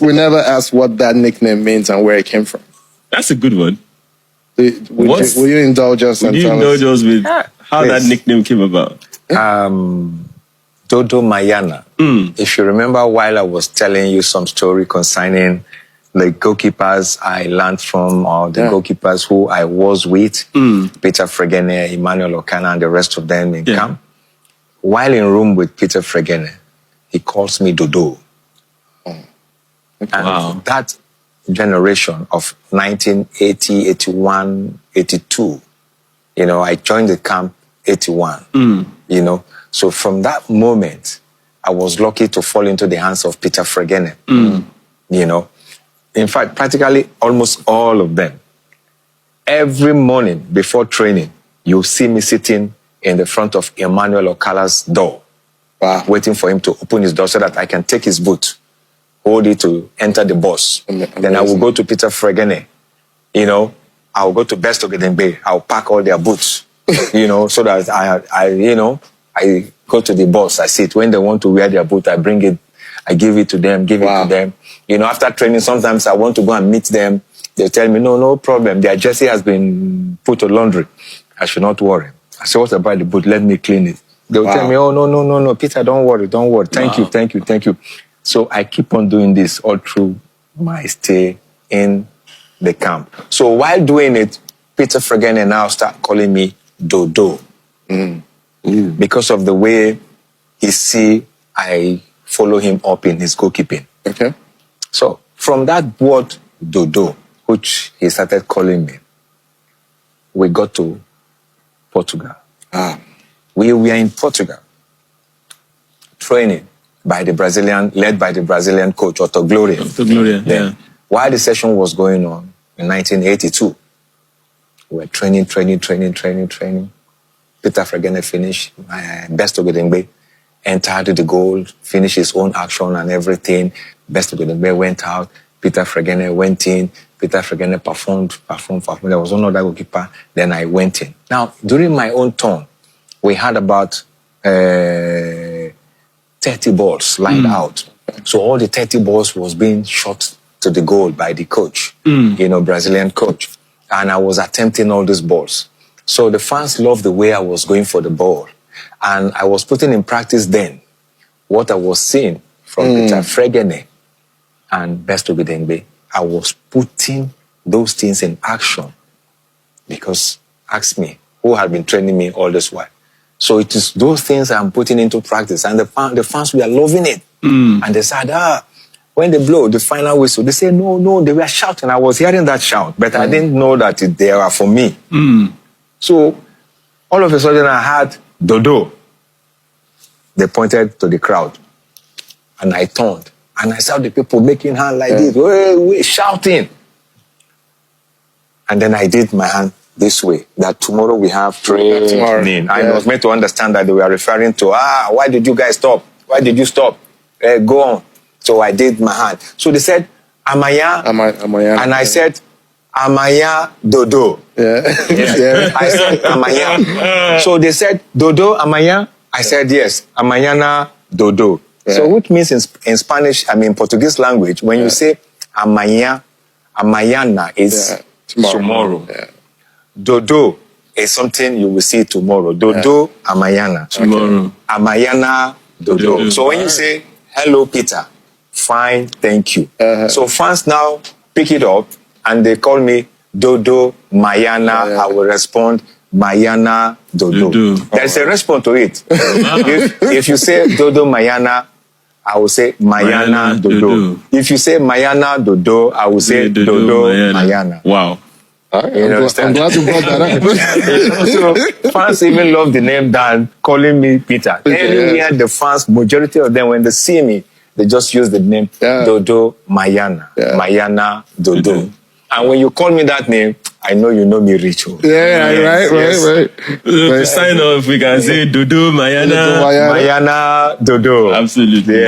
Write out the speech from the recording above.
We never asked what that nickname means and where it came from. That's a good one. Will you indulge us and tell us? With how that nickname came about? Dodomayana. If you remember, while I was telling you some story concerning the goalkeepers I learned from, or the goalkeepers who I was with, Peter Fregene, Emmanuel Okana, and the rest of them in camp. While in room with Peter Fregene, he calls me Dodo. And that generation of 1980, 81, 82, you know, I joined the camp 81, you know. So from that moment, I was lucky to fall into the hands of Peter Fregene, you know. In fact, practically almost all of them. Every morning before training, you'll see me sitting in the front of Emmanuel Okala's door, waiting for him to open his door so that I can take his boot, hold it to enter the bus. Then I will go to Peter Fregene, you know. I will go to Best Ogedengbe. I'll pack all their boots, you know, so that I go to the bus. I sit. When they want to wear their boot, I bring it. I give it to them, it to them. You know, after training, sometimes I want to go and meet them. They tell me, no problem. Their jersey has been put to laundry. I should not worry. I say, what about the boot? Let me clean it. They'll tell me, oh, no, Peter, don't worry. Thank you. So I keep on doing this all through my stay in the camp. So while doing it, Peter Fregene now start calling me Dodo. Because of the way he see I follow him up in his goalkeeping. Okay. So from that word Dodo, which he started calling me, we got to Portugal. We were in Portugal, training led by the Brazilian coach, Otto Gloria. Then, while the session was going on in 1982, we were training. Peter Fregene finished Best Ogedengbe, entered the goal, finished his own action and everything. Best Ogedengbe went out. Peter Fregene went in. Peter Fregene performed. There was one other goalkeeper. Then I went in. Now, during my own turn, we had about 30 balls lined out. So all the 30 balls was being shot to the goal by the coach, you know, Brazilian coach. And I was attempting all these balls. So the fans loved the way I was going for the ball. And I was putting in practice then what I was seeing from Peter Fregene and Best Ogedengbe. I was putting those things in action because, ask me, who had been training me all this while? So it is those things I'm putting into practice. And the fans were loving it. And they said, when they blow the final whistle, they say, no, they were shouting. I was hearing that shout, but I didn't know that they were for me. So all of a sudden I had Dodo. They pointed to the crowd. And I turned. And I saw the people making hands like this, way, shouting. And then I did my hand this way, that tomorrow we have training. I was meant to understand that they were referring to, why did you guys stop? Why did you stop? Go on. So I did my hand. So they said, Amaya. And I said, Amaya Dodo. I said, Amaya. So they said, Dodo, Amaya. I said, yes, Amayana Dodo. So which means in Spanish, in Portuguese language, when you say Amaya, Amayana is tomorrow. Dodo is something you will see tomorrow. Dodo, Amayana. Tomorrow. Amayana, Dodo. So when you say, hello, Peter, fine, thank you. So fans now pick it up and they call me Dodo Mayana. I will respond, Mayana Dodo. There's a response to it. If you say Dodo Mayana, I will say Mayana Dodo. If you say Mayana Dodo, I will say Dodo Mayana. Wow. I'm glad you brought that up. So fans even love the name than calling me Peter. Anywhere the fans, majority of them, when they see me, they just use the name Dodo Mayana. Mayana Dodo. And when you call me that name, I know you know me, Richo. Right. Sign off, we can say Dodo Mayana. Mayana Dodo. Absolutely.